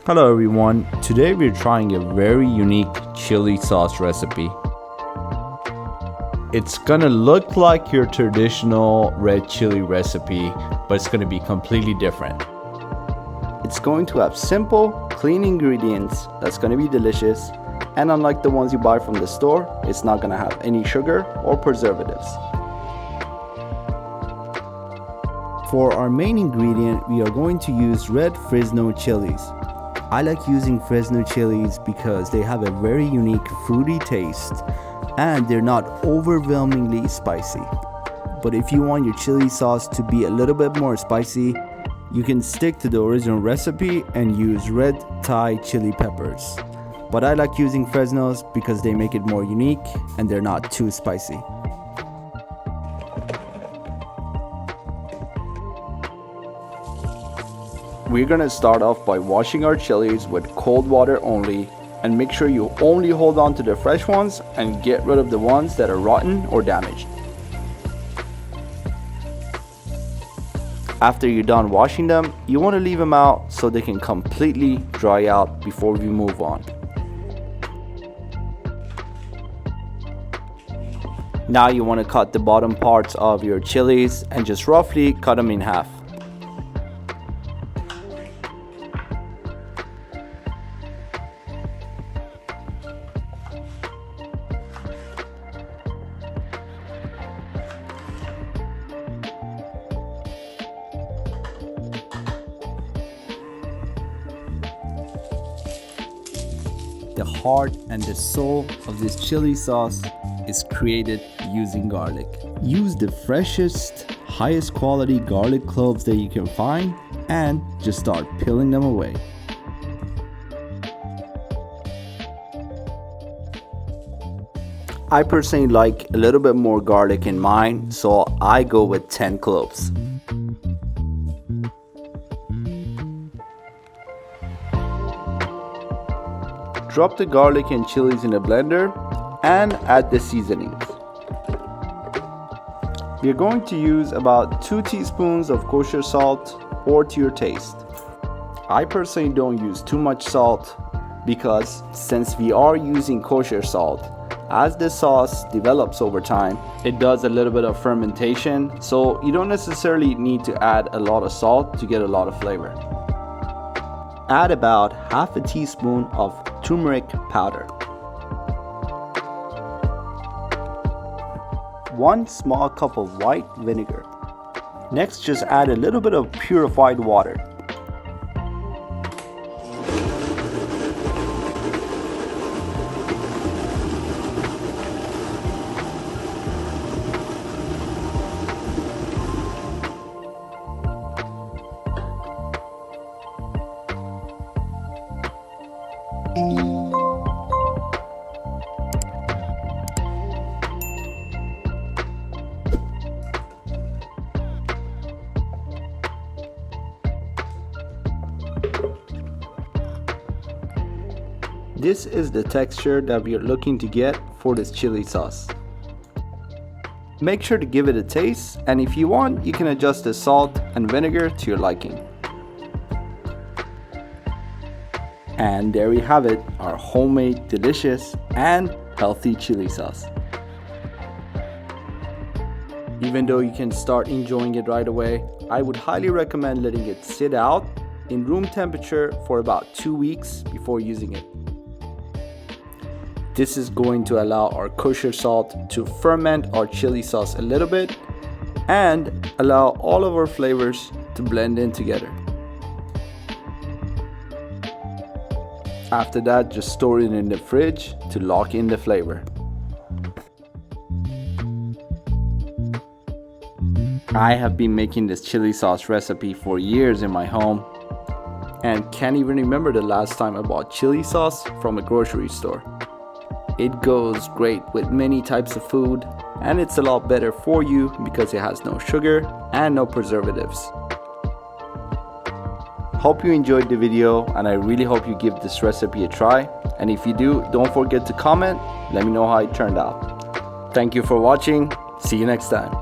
Hello everyone, today we're trying a very unique chili sauce recipe. It's gonna look like your traditional red chili recipe, but it's gonna be completely different. It's going to have simple, clean ingredients that's gonna be delicious, and unlike the ones you buy from the store, it's not gonna have any sugar or preservatives. For our main ingredient, we are going to use red Fresno chilies. I like using Fresno chilies because they have a very unique fruity taste and they're not overwhelmingly spicy. But if you want your chili sauce to be a little bit more spicy, you can stick to the original recipe and use red Thai chili peppers. But I like using Fresnos because they make it more unique and they're not too spicy. We're gonna start off by washing our chilies with cold water only, and make sure you only hold on to the fresh ones and get rid of the ones that are rotten or damaged. After you're done washing them, you want to leave them out so they can completely dry out before we move on. Now you want to cut the bottom parts of your chilies and just roughly cut them in half. The heart and the soul of this chili sauce is created using garlic. Use the freshest, highest quality garlic cloves that you can find and just start peeling them away. I personally like a little bit more garlic in mine, so I go with 10 cloves. Drop the garlic and chilies in a blender and add the seasonings. You're going to use about 2 teaspoons of kosher salt or to your taste. I personally don't use too much salt because since we are using kosher salt, as the sauce develops over time, it does a little bit of fermentation, so you don't necessarily need to add a lot of salt to get a lot of flavor. Add about half a teaspoon of turmeric powder. 1 small cup of white vinegar. Next, just add a little bit of purified water. This is the texture that we are looking to get for this chili sauce. Make sure to give it a taste, and if you want, you can adjust the salt and vinegar to your liking. And there we have it, our homemade, delicious, and healthy chili sauce. Even though you can start enjoying it right away, I would highly recommend letting it sit out in room temperature for about 2 weeks before using it. This is going to allow our kosher salt to ferment our chili sauce a little bit and allow all of our flavors to blend in together. After that, just store it in the fridge to lock in the flavor. I have been making this chili sauce recipe for years in my home and can't even remember the last time I bought chili sauce from a grocery store. It goes great with many types of food, and it's a lot better for you because it has no sugar and no preservatives. Hope you enjoyed the video, and I really hope you give this recipe a try. And if you do, don't forget to comment, let me know how it turned out. Thank you for watching, see you next time.